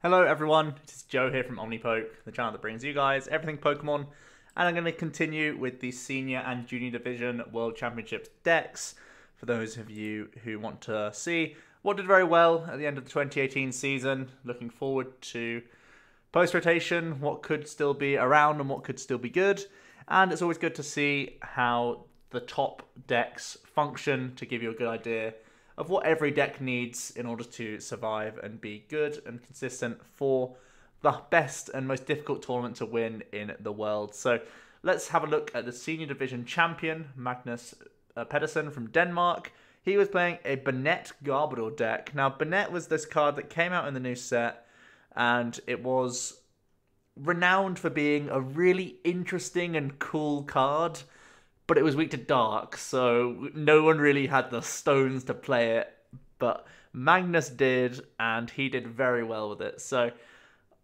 Hello everyone, it is Joe here from OmniPoke, the channel that brings you guys everything Pokemon, and I'm going to continue with the Senior and Junior Division World Championships decks for those of you who want to see what did very well at the end of the 2018 season. Looking forward to post-rotation, what could still be around and what could still be good, and it's always good to see how the top decks function to give you a good idea of what every deck needs in order to survive and be good and consistent for the best and most difficult tournament to win in the world. So let's have a look at the Senior Division champion, Magnus Pedersen from Denmark. He was playing a Bennett Gargoyle deck. Now, Bennett was this card that came out in the new set, and it was renowned for being a really interesting and cool card, but it was weak to dark, so no one really had the stones to play it, but Magnus did, and he did very well with it. So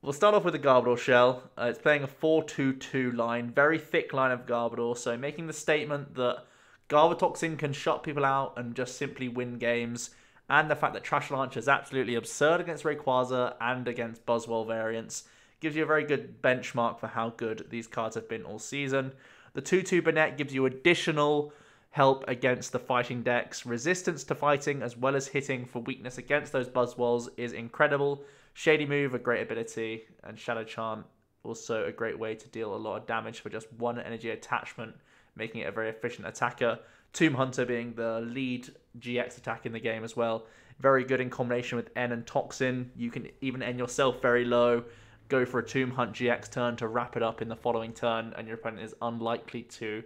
we'll start off with the Gargoyle shell. It's playing a 4-2-2 line, very thick line of Gargoyle, so making the statement that Gargoyle can shut people out and just simply win games, and the fact that Trash Launch is absolutely absurd against Rayquaza and against Buzzwole variants gives you a very good benchmark for how good these cards have been all season. The 2-2 Bennett gives you additional help against the fighting decks. Resistance to fighting as well as hitting for weakness against those Buzzwoles is incredible. Shady Move, a great ability, and Shadow Chant, also a great way to deal a lot of damage for just one energy attachment, making it a very efficient attacker. Tomb Hunter being the lead GX attack in the game as well. Very good in combination with N and Toxin. You can even end yourself very low, go for a Tomb Hunt GX turn to wrap it up in the following turn, and your opponent is unlikely to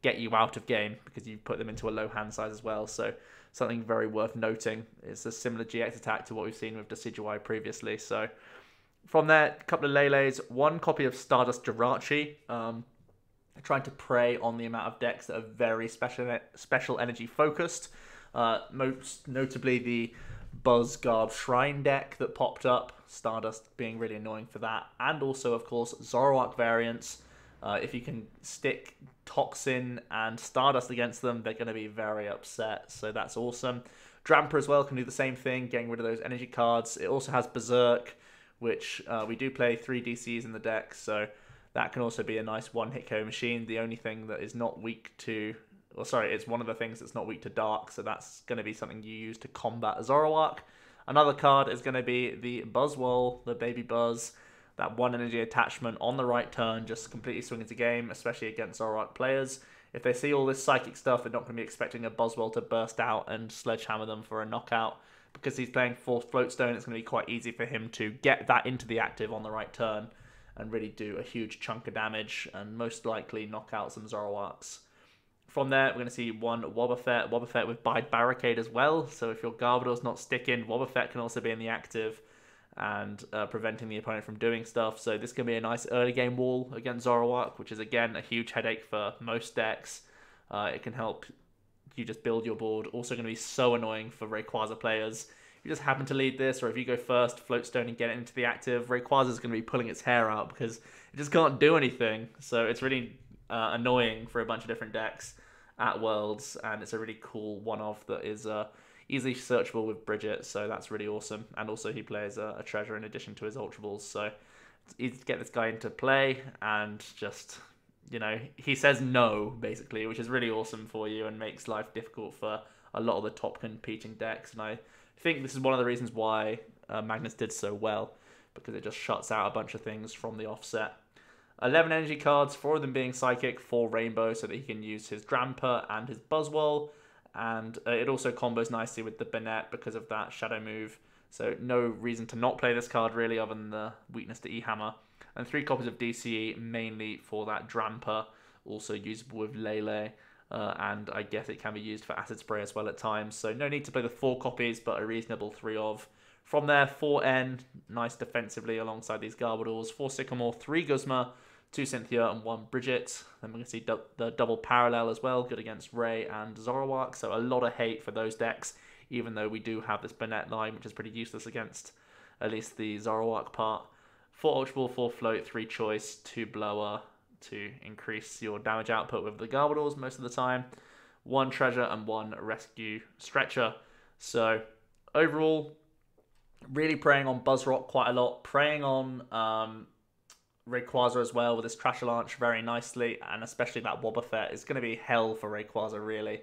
get you out of game because you put them into a low hand size as well. So something very worth noting. It's a similar GX attack to what we've seen with Decidueye previously. So from there, a couple of Lele's, one copy of Stardust Jirachi, trying to prey on the amount of decks that are very special energy focused. Most notably the Buzzguard Shrine deck that popped up, Stardust being really annoying for that, and also of course Zoroark variants. If you can stick Toxin and Stardust against them, they're going to be very upset, so that's awesome. Dramper as well can do the same thing, getting rid of those energy cards. It also has Berserk, which we do play 3 DCs in the deck, so that can also be a nice one-hit KO machine. The only thing that is not weak to... Well, sorry, it's one of the things that's not weak to dark, so that's going to be something you use to combat Zoroark. Another card is going to be the Buzzwole, the Baby Buzz. That one energy attachment on the right turn just completely swing into game, especially against Zoroark players. If they see all this psychic stuff, they're not going to be expecting a Buzzwole to burst out and sledgehammer them for a knockout. Because he's playing 4th Floatstone, it's going to be quite easy for him to get that into the active on the right turn and really do a huge chunk of damage and most likely knock out some Zoroarks. From there, we're going to see one Wobbuffet with Bide Barricade as well. So if your Gargoyle's not sticking, Wobbuffet can also be in the active and preventing the opponent from doing stuff. So this can be a nice early game wall against Zoroark, which is again a huge headache for most decks. It can help you just build your board. Also going to be so annoying for Rayquaza players. If you just happen to lead this, or if you go first, Floatstone and get it into the active, Rayquaza is going to be pulling its hair out because it just can't do anything. So it's really annoying for a bunch of different decks at Worlds, and it's a really cool one-off that is easily searchable with Bridget, so that's really awesome. And also he plays a treasure in addition to his Ultra Balls, so it's easy to get this guy into play, and just, you know, he says no, basically, which is really awesome for you and makes life difficult for a lot of the top competing decks. And I think this is one of the reasons why Magnus did so well, because it just shuts out a bunch of things from the offset. 11 energy cards, 4 of them being Psychic, 4 Rainbow, so that he can use his Dramper and his Buzzwole. And it also combos nicely with the Bennett because of that Shadow Move. So no reason to not play this card, really, other than the weakness to E-Hammer. And 3 copies of DCE, mainly for that Dramper, also usable with Lele. And I guess it can be used for Acid Spray as well at times. So no need to play the 4 copies, but a reasonable 3 of. From there, 4 N, nice defensively alongside these Gargoyles. 4 Sycamore, 3 Guzma, 2 Cynthia and 1 Bridget. Then we're going to see the double parallel as well, good against Ray and Zoroark. So a lot of hate for those decks, even though we do have this Bennett line, which is pretty useless against at least the Zoroark part. 4 Ultra Ball, 4 Float, 3 Choice, 2 Blower to increase your damage output with the Gargoyles most of the time. 1 Treasure and 1 Rescue Stretcher. So overall, Really preying on Buzzrock quite a lot, preying on Rayquaza as well with his Trash Launch very nicely, and especially that Wobbuffet is going to be hell for Rayquaza, really,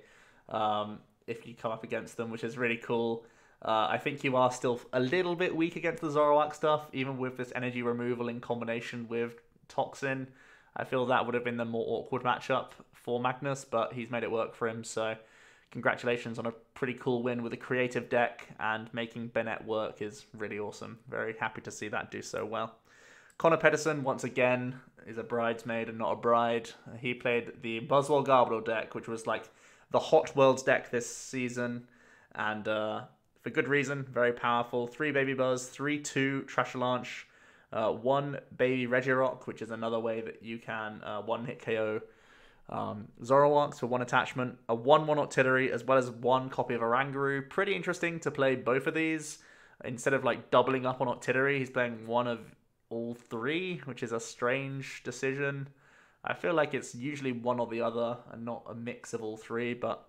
if you come up against them, which is really cool. I think you are still a little bit weak against the Zoroark stuff, even with this energy removal in combination with Toxin. I feel that would have been the more awkward matchup for Magnus, but he's made it work for him, so congratulations on a pretty cool win with a creative deck, and making Bennett work is really awesome. Very happy to see that do so well. Connor Pedersen, once again, is a bridesmaid and not a bride. He played the Buzzwole Gargoyle deck, which was like the Hot Worlds deck this season, and for good reason, very powerful. 3 Baby Buzz, 3/2 Trash Launch, 1 Baby Regirock, which is another way that you can one-hit KO Zoroarks for 1 attachment, a 1/1 Octillery, as well as 1 copy of Oranguru. Pretty interesting to play both of these. Instead of like doubling up on Octillery, he's playing one of all 3, which is a strange decision. I feel like it's usually one or the other and not a mix of all 3, but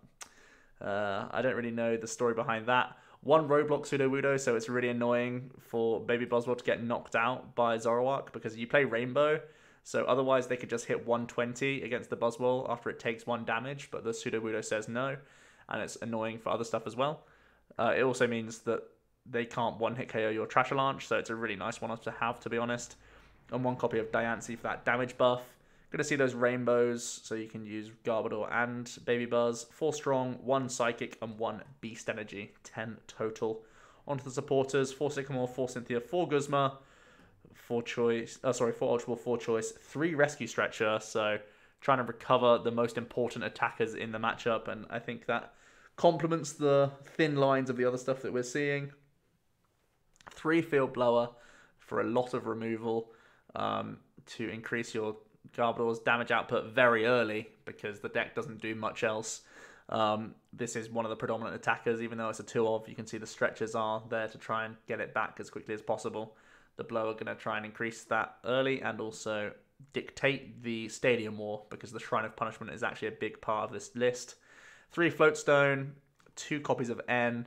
I don't really know the story behind that. 1 Roblox Sudowoodo, so it's really annoying for Baby Buzzwole to get knocked out by Zoroark because you play Rainbow, so otherwise they could just hit 120 against the Buzzwole after it takes 1 damage, but the Sudowoodo says no, and it's annoying for other stuff as well. It also means that they can't one-hit KO your Trash Launch, so it's a really nice one to have, to be honest. And 1 copy of Diancie for that damage buff. Going to see those rainbows, so you can use Garbodor and Baby Buzz. 4 Strong, 1 Psychic, and 1 Beast Energy. 10 total. Onto the supporters. 4 Sycamore, 4 Cynthia, 4 Guzma, 4 Ultra Ball, 4 Choice, 3 Rescue Stretcher, so trying to recover the most important attackers in the matchup, and I think that complements the thin lines of the other stuff that we're seeing. 3 Field Blower for a lot of removal to increase your Garbodor's damage output very early because the deck doesn't do much else. This is one of the predominant attackers, even though it's a 2-of. You can see the stretchers are there to try and get it back as quickly as possible. The Blower going to try and increase that early and also dictate the Stadium War because the Shrine of Punishment is actually a big part of this list. 3 Floatstone, 2 copies of N,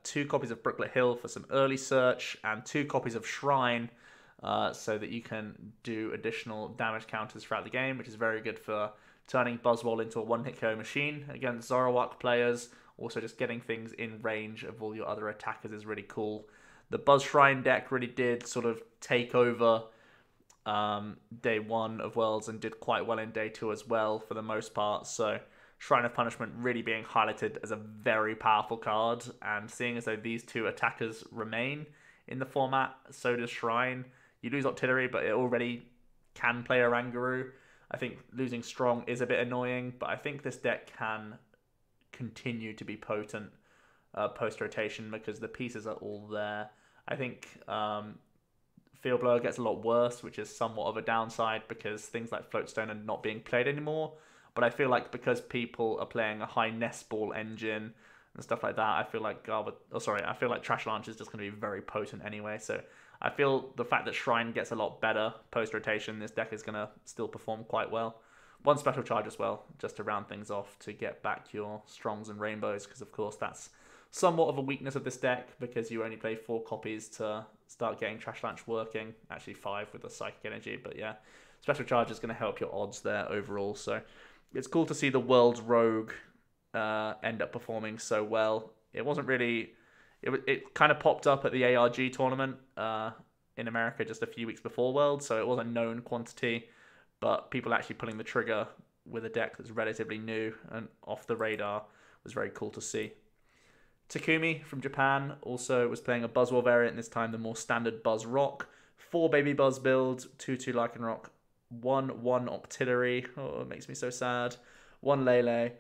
2 copies of Brooklet Hill for some early search, and 2 copies of Shrine so that you can do additional damage counters throughout the game, which is very good for turning Buzzwole into a one-hit KO machine against Zoroark players. Also just getting things in range of all your other attackers is really cool. The Buzz Shrine deck really did sort of take over day 1 of Worlds and did quite well in day 2 as well for the most part. So Shrine of Punishment really being highlighted as a very powerful card, and seeing as though these 2 attackers remain in the format, so does Shrine. You lose Octillery, but it already can play Oranguru. I think losing Strong is a bit annoying, but I think this deck can continue to be potent post-rotation because the pieces are all there. I think Field Blower gets a lot worse, which is somewhat of a downside because things like Floatstone are not being played anymore. But I feel like because people are playing a high Nest Ball engine and stuff like that, I feel like Trash Launch is just going to be very potent anyway. So I feel the fact that Shrine gets a lot better post-rotation, this deck is going to still perform quite well. 1 Special Charge as well, just to round things off to get back your Strongs and Rainbows, because of course that's somewhat of a weakness of this deck because you only play 4 copies to start getting Trash Launch working. Actually 5 with the Psychic Energy, but yeah, Special Charge is going to help your odds there overall. So it's cool to see the World's Rogue end up performing so well. It wasn't really... It kind of popped up at the ARG tournament in America just a few weeks before Worlds, so it was a known quantity, but people actually pulling the trigger with a deck that's relatively new and off the radar was very cool to see. Takumi from Japan also was playing a Buzzwole variant, this time the more standard Buzz Rock. 4 Baby Buzz builds, 2/2 Lycanroc, 1/1 Octillery, oh it makes me so sad, 1 Lele,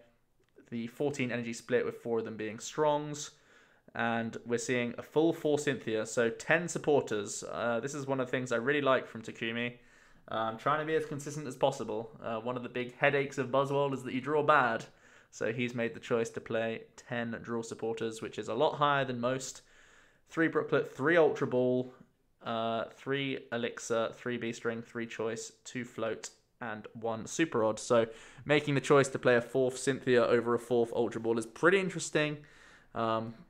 the 14 energy split with 4 of them being Strongs, and we're seeing a full 4 Cynthia, so 10 supporters. This is one of the things I really like from Takumi. Trying to be as consistent as possible. One of the big headaches of Buzzwole is that you draw bad. So he's made the choice to play 10 draw supporters, which is a lot higher than most. 3 Brooklet, 3 Ultra Ball, 3 Elixir, 3 B-String, 3 Choice, 2 Float, and 1 Super Odd. So making the choice to play a 4th Cynthia over a 4th Ultra Ball is pretty interesting.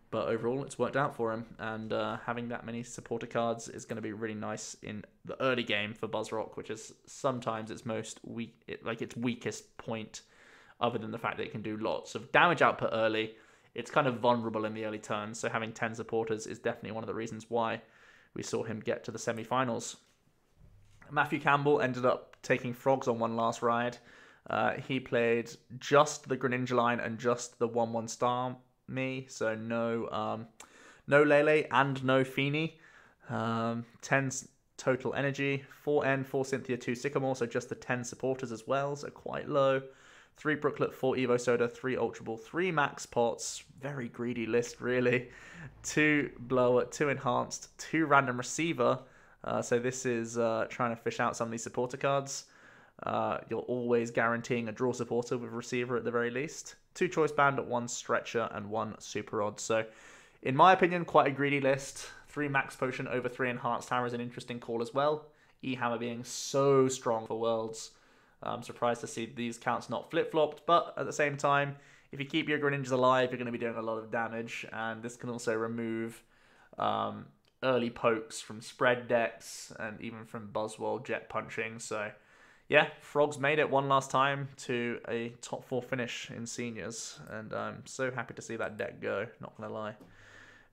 But overall, it's worked out for him, and having that many supporter cards is going to be really nice in the early game for Buzzrock, which is sometimes its its weakest point, other than the fact that it can do lots of damage output early. It's kind of vulnerable in the early turns, so having 10 supporters is definitely one of the reasons why we saw him get to the semi-finals. Matthew Campbell ended up taking Frogs on one last ride. He played just the Greninja line and just the 1/1 Star Me, so no Lele and no Feeny. 10 total energy, 4N, 4 Cynthia, 2 Sycamore, so just the 10 supporters as well, so quite low. 3 Brooklet, 4 Evo Soda, 3 Ultra Ball, 3 Max Pots, very greedy list really. 2 Blower, 2 Enhanced, 2 Random Receiver, so this is trying to fish out some of these supporter cards. You're always guaranteeing a draw supporter with Receiver at the very least. 2 Choice Band, 1 Stretcher, and 1 Super Rod. So, in my opinion, quite a greedy list. 3 Max Potion over 3 Enhanced Hammer is an interesting call as well. E-Hammer being so strong for Worlds. I'm surprised to see these counts not flip-flopped, but at the same time, if you keep your Greninjas alive, you're going to be doing a lot of damage, and this can also remove early pokes from spread decks, and even from Buzzwole Jet Punching, so... Yeah, Frogs made it one last time to a top 4 finish in seniors, and I'm so happy to see that deck go, not going to lie.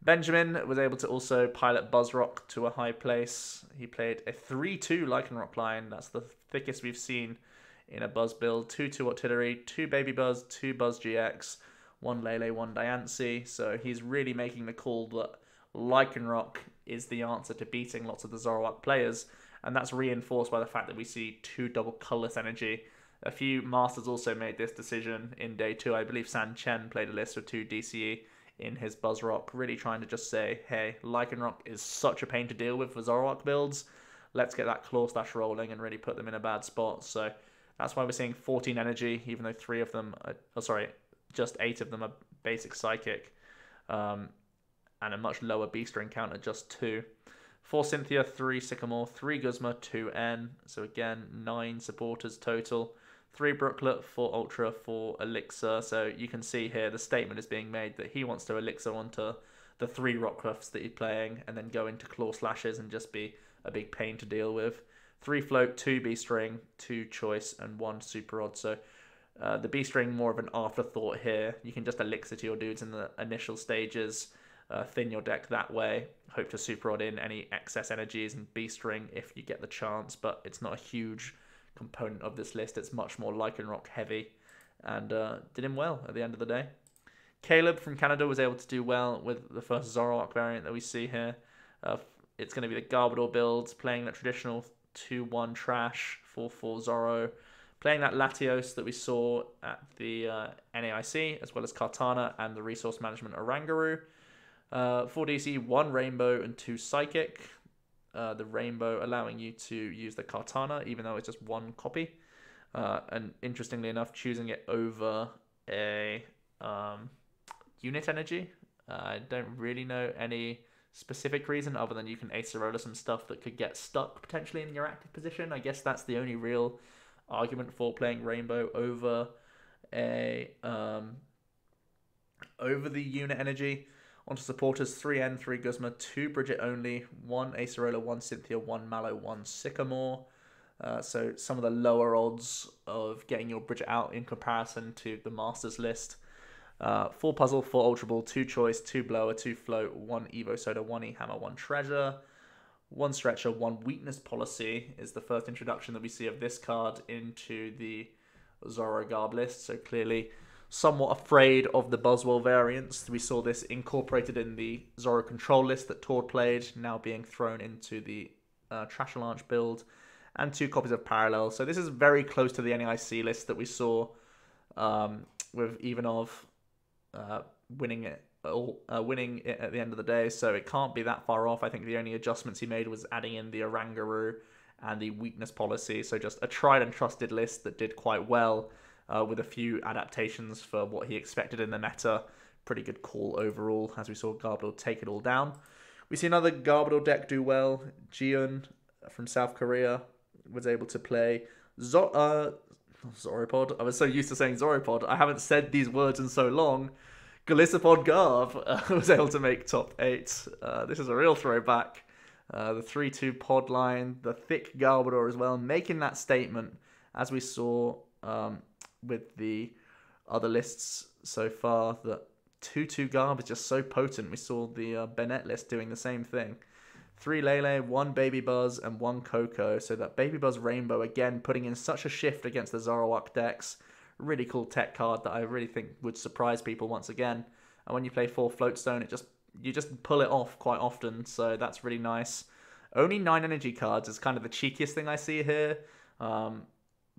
Benjamin was able to also pilot Buzzrock to a high place. He played a 3-2 Lycanroc line. That's the thickest we've seen in a Buzz build. 2-2 Artillery, 2 Baby Buzz, 2 Buzz GX, 1 Lele, 1 Diancie. So he's really making the call that Lycanroc is the answer to beating lots of the Zoroark players. And that's reinforced by the fact that we see 2 double colorless energy. A few Masters also made this decision in day 2. I believe San Chen played a list with 2 DCE in his Buzzrock, really trying to just say, hey, Lycanroc is such a pain to deal with for Zoroark builds. Let's get that Claw Slash rolling and really put them in a bad spot. So that's why we're seeing 14 energy, even though 3 of them, just 8 of them are basic Psychic. And a much lower B-string count at just 2. 4 Cynthia, 3 Sycamore, 3 Guzma, 2 N. So again, 9 supporters total. 3 Brooklet, 4 Ultra, 4 Elixir. So you can see here the statement is being made that he wants to Elixir onto the 3 Rockruffs that he's playing and then go into Claw Slashes and just be a big pain to deal with. 3 Float, 2 B-String, 2 Choice, and 1 Super Rod. So the B-String more of an afterthought here. You can just Elixir to your dudes in the initial stages. Thin your deck that way. Hope to Super Rod in any excess energies and B-String if you get the chance, but it's not a huge component of this list. It's much more Lycanroc heavy, and did him well at the end of the day. Caleb from Canada was able to do well with the first Zoroark variant that we see here. It's going to be the Gargoyle build, playing that traditional 2-1 trash, 4-4 Zoro, playing that Latios that we saw at the NAIC, as well as Kartana and the Resource Management Oranguru. 4 DC, 1 Rainbow, and 2 Psychic. The Rainbow allowing you to use the Kartana, even though it's just 1 copy. And interestingly enough, choosing it over a unit energy. I don't really know any specific reason other than you can Acerola some stuff that could get stuck potentially in your active position. I guess that's the only real argument for playing Rainbow over a over the unit energy. Onto supporters, 3N, 3 Guzma, 2 Bridget only, 1 Acerola, 1 Cynthia, 1 Mallow, 1 Sycamore. So some of the lower odds of getting your Bridget out in comparison to the Masters list. 4 Puzzle, 4 Ultra Ball, 2 Choice, 2 Blower, 2 Float, 1 Evo Soda, 1 E-Hammer, 1 Treasure, 1 Stretcher, 1 Weakness Policy is the first introduction that we see of this card into the Zoro Garb list. So clearly somewhat afraid of the Buzzwole variants. We saw this incorporated in the Zoro control list that Tord played, now being thrown into the Trash Launch build, and 2 copies of Parallel. So this is very close to the NAIC list that we saw with Ivanov winning it at the end of the day. So it can't be that far off. I think the only adjustments he made was adding in the Oranguru and the Weakness Policy. So just a tried and trusted list that did quite well. With a few adaptations for what he expected in the meta. Pretty good call overall, as we saw Gargoyle take it all down. We see another Gargoyle deck do well. Jian from South Korea was able to play Zoropod. I was so used to saying Zoropod. I haven't said these words in so long. Galissapod Garb was able to make top 8. This is a real throwback. The 3-2 pod line, the thick Garbodor as well, making that statement, as we saw with the other lists so far, that 2-2 Garb is just so potent. We saw the Bennett list doing the same thing. 3 Lele, 1 Baby Buzz, and 1 Coco. So that Baby Buzz Rainbow, again, putting in such a shift against the Zoroark decks. Really cool tech card that I really think would surprise people once again. And when you play 4 Floatstone, you just pull it off quite often. So that's really nice. Only 9 energy cards is kind of the cheekiest thing I see here.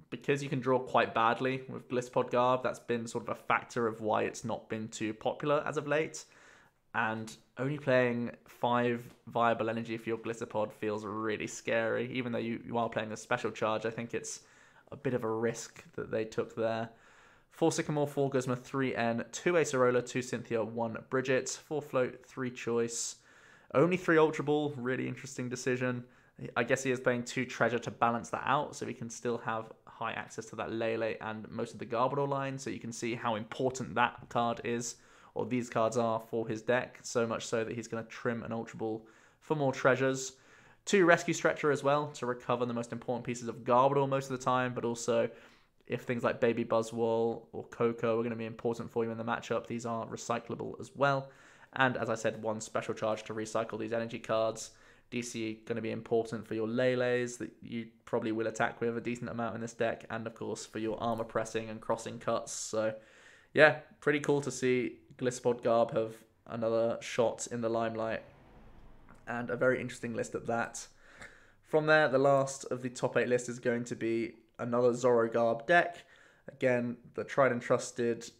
Because you can draw quite badly with Galissapod Garb, that's been sort of a factor of why it's not been too popular as of late. And only playing 5 viable energy for your Galissapod feels really scary. Even though you are playing a special charge, I think it's a bit of a risk that they took there. 4 Sycamore, 4 Guzma, 3 N, 2 Acerola, 2 Cynthia, 1 Bridget, 4 Float, 3 Choice. Only 3 Ultra Ball, really interesting decision. I guess he is playing 2 Treasure to balance that out, so he can still have high access to that Lele and most of the Garbodor line, so you can see how important that card is, or these cards are, for his deck, so much so that he's going to trim an Ultra Ball for more treasures. 2 Rescue Stretcher as well, to recover the most important pieces of Garbodor most of the time, but also if things like Baby Buzzwole or Coco are going to be important for you in the matchup, these are recyclable as well. And as I said, 1 special charge to recycle these energy cards. DC going to be important for your Leles that you probably will attack with a decent amount in this deck, and of course for your armor pressing and crossing cuts. So yeah, pretty cool to see Galissapod Garb have another shot in the limelight, and a very interesting list at that. From there, the last of the top 8 list is going to be another Zoro Garb deck. Again, the tried and trusted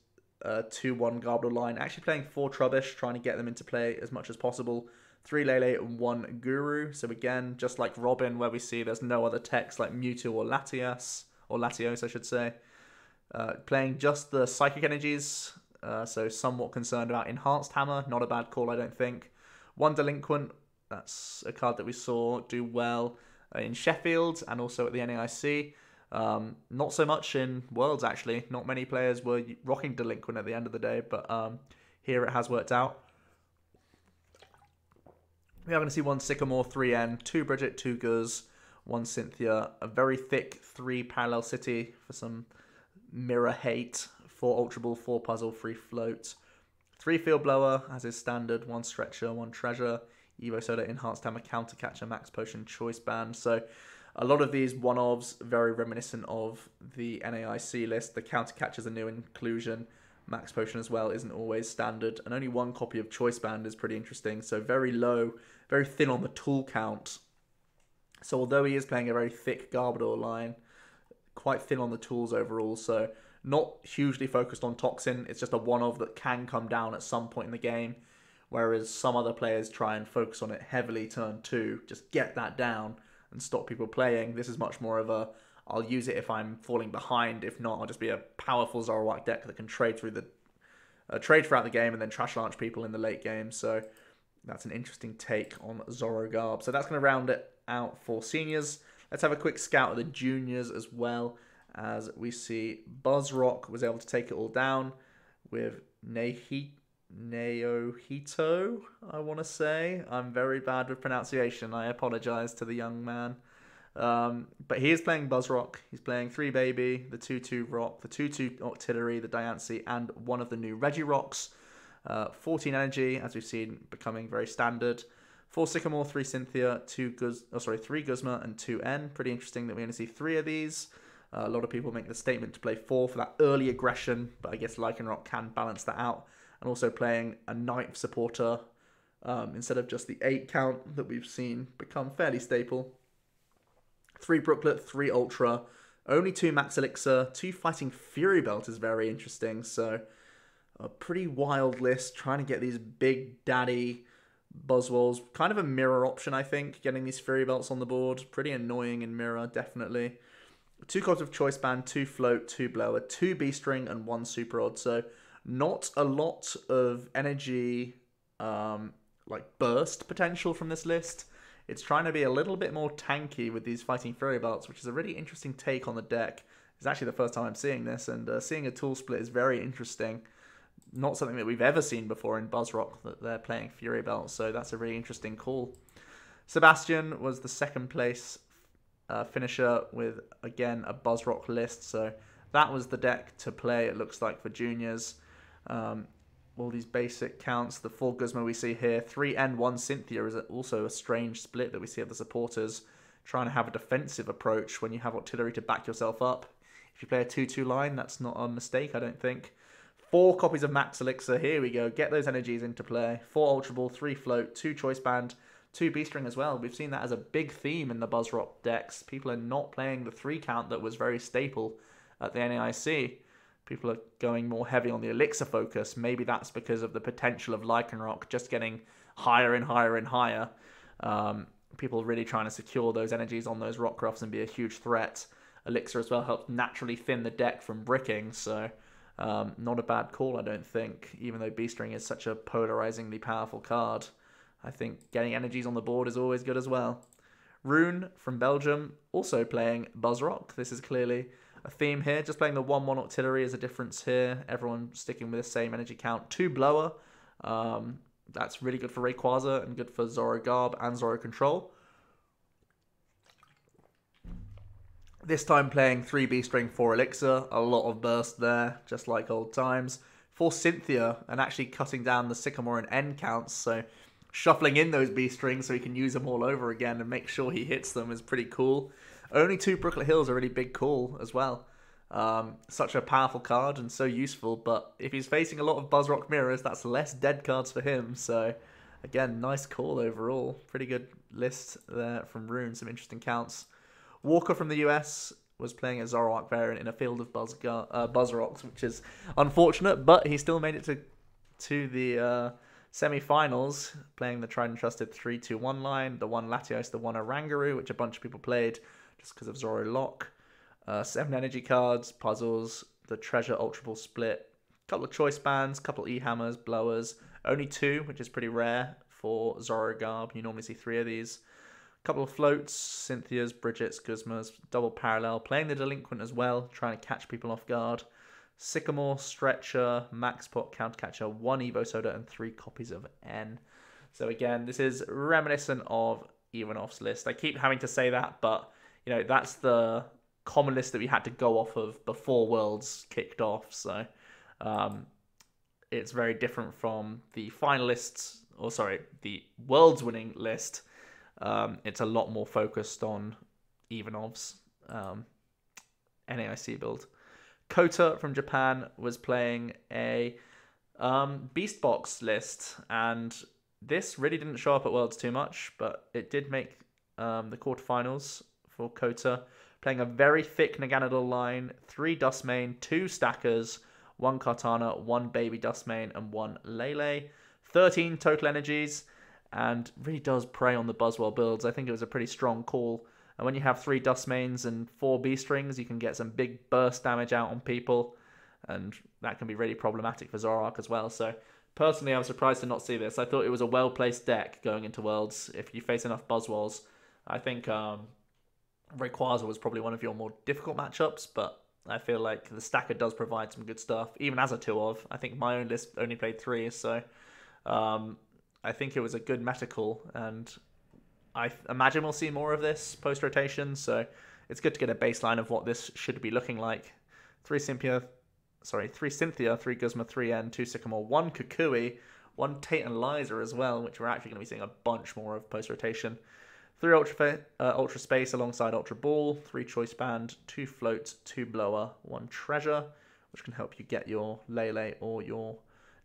2-1 Garbodor line, actually playing 4 Trubbish, trying to get them into play as much as possible. 3 Lele and 1 Guru. So again, just like Robin, where we see there's no other text like Mewtwo or Latias, or Latios, I should say. Playing just the Psychic Energies, so somewhat concerned about Enhanced Hammer. Not a bad call, I don't think. 1 Delinquent, that's a card that we saw do well in Sheffield and also at the NAIC. Not so much in Worlds, actually. Not many players were rocking Delinquent at the end of the day, but here it has worked out. We are going to see 1 Sycamore, 3 N, 2 Bridget, 2 Guz, 1 Cynthia, a very thick 3 Parallel City for some mirror hate, 4 Ultra Ball, 4 Puzzle, 3 Float, 3 Field Blower as is standard, 1 Stretcher, 1 Treasure, Evo Soda, Enhanced Hammer, Counter Catcher, Max Potion, Choice Band. So a lot of these one-ofs very reminiscent of the NAIC list. The Counter Catcher's a new inclusion. Max Potion as well isn't always standard, and only 1 copy of Choice Band is pretty interesting. So very low, very thin on the tool count. So although he is playing a very thick Garbodor line, quite thin on the tools overall. So not hugely focused on Toxin. It's just a one-of that can come down at some point in the game. Whereas some other players try and focus on it heavily turn 2, just get that down and stop people playing. This is much more of a, I'll use it if I'm falling behind. If not, I'll just be a powerful Zoroark deck that can trade through the trade throughout the game and then trash launch people in the late game. So that's an interesting take on Zoro Garb. So that's going to round it out for seniors. Let's have a quick scout of the juniors as well, as we see Buzzrock was able to take it all down with Neohito, I want to say. I'm very bad with pronunciation. I apologize to the young man. But he is playing Buzzrock. He's playing 3 Baby, the 2-2 Rock, the 2-2 Octillery, the Diancie, and one of the new Regirocks. 14 Energy, as we've seen, becoming very standard. 4 Sycamore, 3 Cynthia, 3 Guzma, and 2 N. Pretty interesting that we only see 3 of these. A lot of people make the statement to play 4 for that early aggression, but I guess Lycanroc can balance that out. And also playing a 9th supporter instead of just the 8 count that we've seen become fairly staple. 3 Brooklet, 3 Ultra, only 2 Max Elixir, 2 Fighting Fury Belt is very interesting. So a pretty wild list, trying to get these big daddy Buzzwoles. Kind of a mirror option, I think, getting these Fury Belts on the board. Pretty annoying in mirror, definitely. 2 cards of Choice Band, 2 Float, 2 Blower, 2 B-String, and 1 Super Odd. So not a lot of energy, like burst potential from this list. It's trying to be a little bit more tanky with these Fighting Fury Belts, which is a really interesting take on the deck. It's actually the first time I'm seeing this, and seeing a tool split is very interesting. Not something that we've ever seen before in Buzzrock, that they're playing Fury Belt, so that's a really interesting call. Sebastian was the second place finisher with, again, a Buzzrock list, so that was the deck to play, it looks like, for juniors. All these basic counts, the 4 Guzma we see here, 3N1 Cynthia is also a strange split that we see of the supporters trying to have a defensive approach when you have artillery to back yourself up. If you play a 2-2 line, that's not a mistake, I don't think. 4 copies of Max Elixir, here we go, get those energies into play. 4 Ultra Ball, 3 Float, 2 Choice Band, 2 B-String as well. We've seen that as a big theme in the Buzzrock decks. People are not playing the 3 count that was very staple at the NAIC. People are going more heavy on the Elixir focus. Maybe that's because of the potential of Lycanroc just getting higher and higher and higher. People really trying to secure those energies on those Rockruffs and be a huge threat. Elixir as well helps naturally thin the deck from bricking, so not a bad call, I don't think, even though B-String is such a polarizingly powerful card. I think getting energies on the board is always good as well. Rune from Belgium, also playing Buzzrock. This is clearly a theme here. Just playing the 1-1 Auxiliary is a difference here. Everyone sticking with the same energy count. 2 Blower. That's really good for Rayquaza and good for Zoro Garb and Zoro Control. This time playing 3 B-String, 4 Elixir. A lot of burst there, just like old times. 4 Cynthia, and actually cutting down the Sycamore and N counts, so shuffling in those B-Strings so he can use them all over again and make sure he hits them is pretty cool. Only 2 Brooklet Hills are a really big call as well. Such a powerful card and so useful, but if he's facing a lot of Buzzrock mirrors, that's less dead cards for him, so again, nice call overall. Pretty good list there from Rune, some interesting counts. Walker from the US was playing a Zoroark variant in a field of Buzzrocks, which is unfortunate, but he still made it to the semi-finals, playing the tried and trusted 3-2-1 line, the 1 Latios, the 1 Oranguru, which a bunch of people played just because of Zoro Lock. 7 energy cards, puzzles, the Treasure Ultra Ball split, a couple of choice bands, couple E-hammers, blowers, only 2, which is pretty rare for Zoro Garb. You normally see 3 of these. Couple of floats, Cynthias, Bridgets, Guzmas, double parallel, playing the Delinquent as well, trying to catch people off guard. Sycamore, Stretcher, Max Pot, Countercatcher, 1 Evo Soda, and 3 copies of N. So again, this is reminiscent of Ivanov's list. I keep having to say that, but you know, that's the common list that we had to go off of before Worlds kicked off. So it's very different from the finalists, or sorry, the Worlds winning list. It's a lot more focused on Ivanov's NAIC build. Kota from Japan was playing a Beast Box list, and this really didn't show up at Worlds too much, but it did make the quarterfinals for Kota. Playing a very thick Naganadel line, 3 Dustmane, 2 Stackers, 1 Kartana, 1 Baby Dustmane, and 1 Lele. 13 total energies, and really does prey on the Buzzwell builds. I think it was a pretty strong call. And when you have 3 Dustmanes and 4 B-Strings, you can get some big burst damage out on people, and that can be really problematic for Zoroark as well. So personally, I was surprised to not see this. I thought it was a well-placed deck going into Worlds. If you face enough Buzzwells, I think Rayquaza was probably one of your more difficult matchups, but I feel like the Stacker does provide some good stuff, even as a 2-of. I think my own list only played 3, so I think it was a good meta call, and I imagine we'll see more of this post-rotation, so it's good to get a baseline of what this should be looking like. 3 Cynthia, 3 Guzma, 3 N, 2 Sycamore, 1 Kukui, 1 Tate and Liza as well, which we're actually going to be seeing a bunch more of post-rotation. 3 Ultra Space alongside Ultra Ball, 3 Choice Band, 2 Float, 2 Blower, 1 Treasure, which can help you get your Lele or your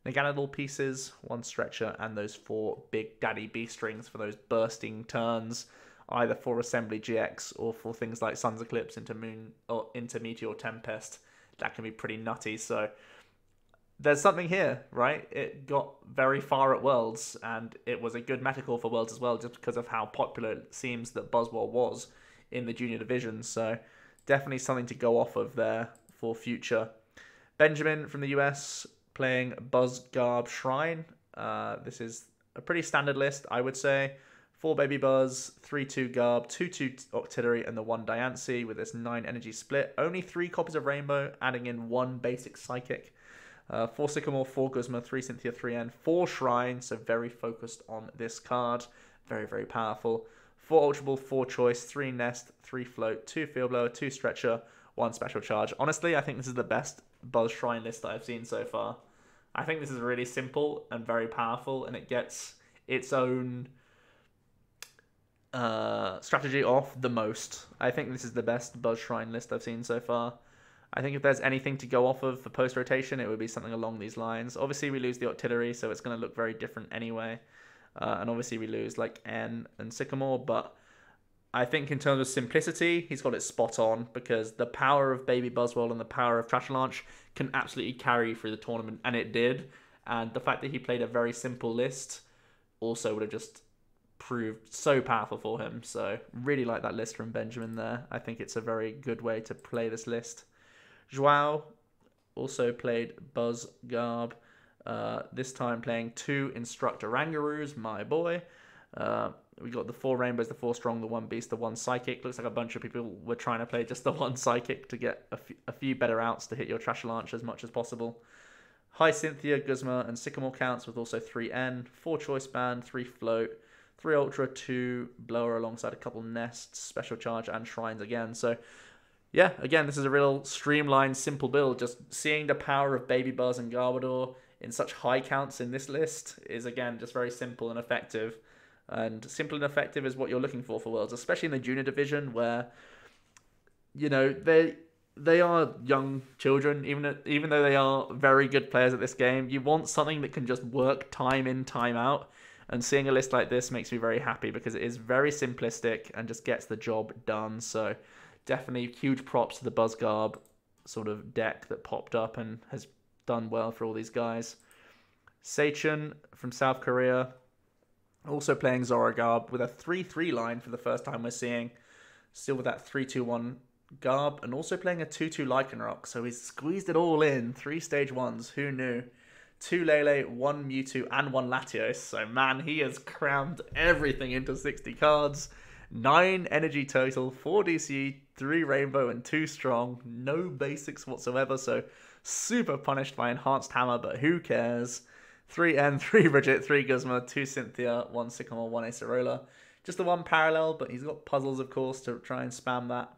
Naganadel pieces, 1 Stretcher, and those 4 Big Daddy B-Strings for those bursting turns, either for Assembly GX or for things like Sun's Eclipse into Moon or into Meteor Tempest. That can be pretty nutty. So there's something here, right? It got very far at Worlds, and it was a good meta call for Worlds as well, just because of how popular it seems that Buzzwell was in the junior division. So definitely something to go off of there for future. Benjamin from the US playing Buzz Garb Shrine. This is a pretty standard list, I would say. 4 Baby Buzz, 3-2 Garb, 2-2 Octillery, and the 1 Diancie with this 9 energy split. Only 3 copies of Rainbow, adding in 1 basic Psychic. 4 Sycamore, 4 Guzma, 3 Cynthia, 3 N, 4 Shrine, so very focused on this card. Very, very powerful. 4 Ultra Ball, 4 Choice, 3 Nest, 3 Float, 2 Field Blower, 2 Stretcher, 1 Special Charge. Honestly, I think this is the best Buzz Shrine list that I've seen so far. I think this is really simple and very powerful, and it gets its own strategy off the most. I think this is the best Buzz Shrine list I've seen so far. I think if there's anything to go off of for post-rotation, it would be something along these lines. Obviously, we lose the Octillery, so it's going to look very different anyway. And obviously, we lose like N and Sycamore, but I think in terms of simplicity, he's got it spot on, because the power of Baby Buzzwole and the power of Trashalanche can absolutely carry through the tournament, and it did. And the fact that he played a very simple list also would have just proved so powerful for him. So really like that list from Benjamin there. I think it's a very good way to play this list. Joao also played Buzz Garb, this time playing 2 Instructor Rangaroos, my boy. We got the 4 Rainbows, the 4 Strong, the 1 Beast, the 1 Psychic. Looks like a bunch of people were trying to play just the 1 Psychic to get a few better outs to hit your Trashalanche as much as possible. High Cynthia, Guzma, and Sycamore counts with also 3 N, 4 Choice Band, 3 Float, 3 Ultra, 2 Blower alongside a couple Nests, Special Charge, and Shrines again. So yeah, again, this is a real streamlined, simple build. Just seeing the power of Baby Buzz and Garbodor in such high counts in this list is, again, just very simple and effective. And simple and effective is what you're looking for Worlds, especially in the junior division where, you know, they are young children, even though they are very good players at this game. You want something that can just work time in, time out. And seeing a list like this makes me very happy, because it is very simplistic and just gets the job done. So definitely huge props to the Buzzgarb sort of deck that popped up and has done well for all these guys. Seichun from South Korea, also playing Zoroark with a 3-3 line for the first time we're seeing. Still with that 3-2-1 Garb, and also playing a 2-2 Lycanroc. So he's squeezed it all in. 3 stage 1s, who knew? 2 Lele, 1 Mewtwo, and 1 Latios. So man, he has crammed everything into 60 cards. 9 energy total, 4 DC, 3 Rainbow, and 2 Strong. No basics whatsoever, so super punished by Enhanced Hammer, but who cares? 3 N, 3 Bridget, 3 Guzma, 2 Cynthia, 1 Sycamore, 1 Acerola. Just the 1 Parallel, but he's got puzzles, of course, to try and spam that.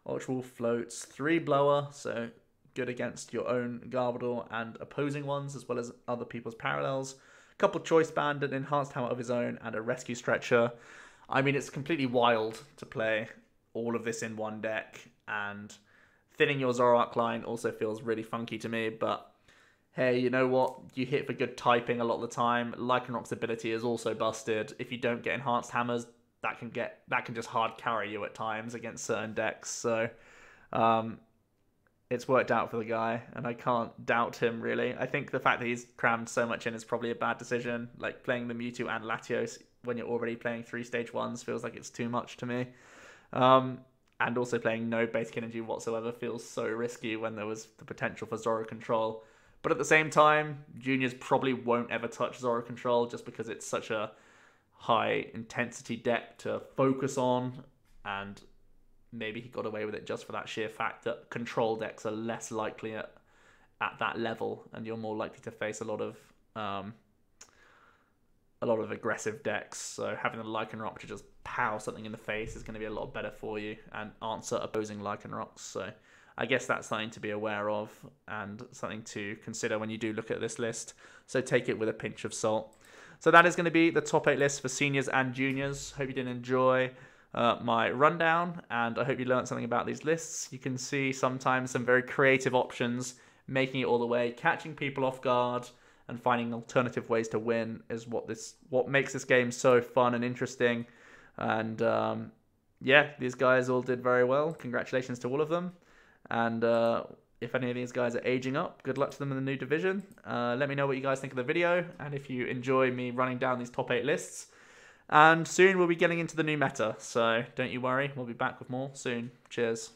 Ultra Wolf floats, 3 Blower, so good against your own Garbodor and opposing ones, as well as other people's Parallels. A couple Choice Band, an Enhanced Hammer of his own, and a Rescue Stretcher. I mean, it's completely wild to play all of this in one deck, and thinning your Zoroark line also feels really funky to me, but hey, you know what? You hit for good typing a lot of the time. Lycanroc's ability is also busted. If you don't get Enhanced Hammers, that can just hard carry you at times against certain decks, so it's worked out for the guy, and I can't doubt him, really. I think the fact that he's crammed so much in is probably a bad decision. Like, playing the Mewtwo and Latios when you're already playing 3 stage 1s feels like it's too much to me. And also playing no basic energy whatsoever feels so risky when there was the potential for Zoro control. But at the same time, juniors probably won't ever touch Zoro control just because it's such a high intensity deck to focus on, and maybe he got away with it just for that sheer fact that control decks are less likely at that level, and you're more likely to face a lot of aggressive decks. So having the Lycanroc to just pow something in the face is going to be a lot better for you and answer opposing Lycanrocs. So I guess that's something to be aware of and something to consider when you do look at this list. So take it with a pinch of salt. So that is going to be the top 8 list for seniors and juniors. Hope you did enjoy my rundown, and I hope you learned something about these lists. You can see sometimes some very creative options, making it all the way, catching people off guard, and finding alternative ways to win is what makes this game so fun and interesting. And yeah, these guys all did very well. Congratulations to all of them. And if any of these guys are aging up, good luck to them in the new division. Let me know what you guys think of the video, and if you enjoy me running down these top 8 lists. And soon we'll be getting into the new meta, so don't you worry, we'll be back with more soon. Cheers.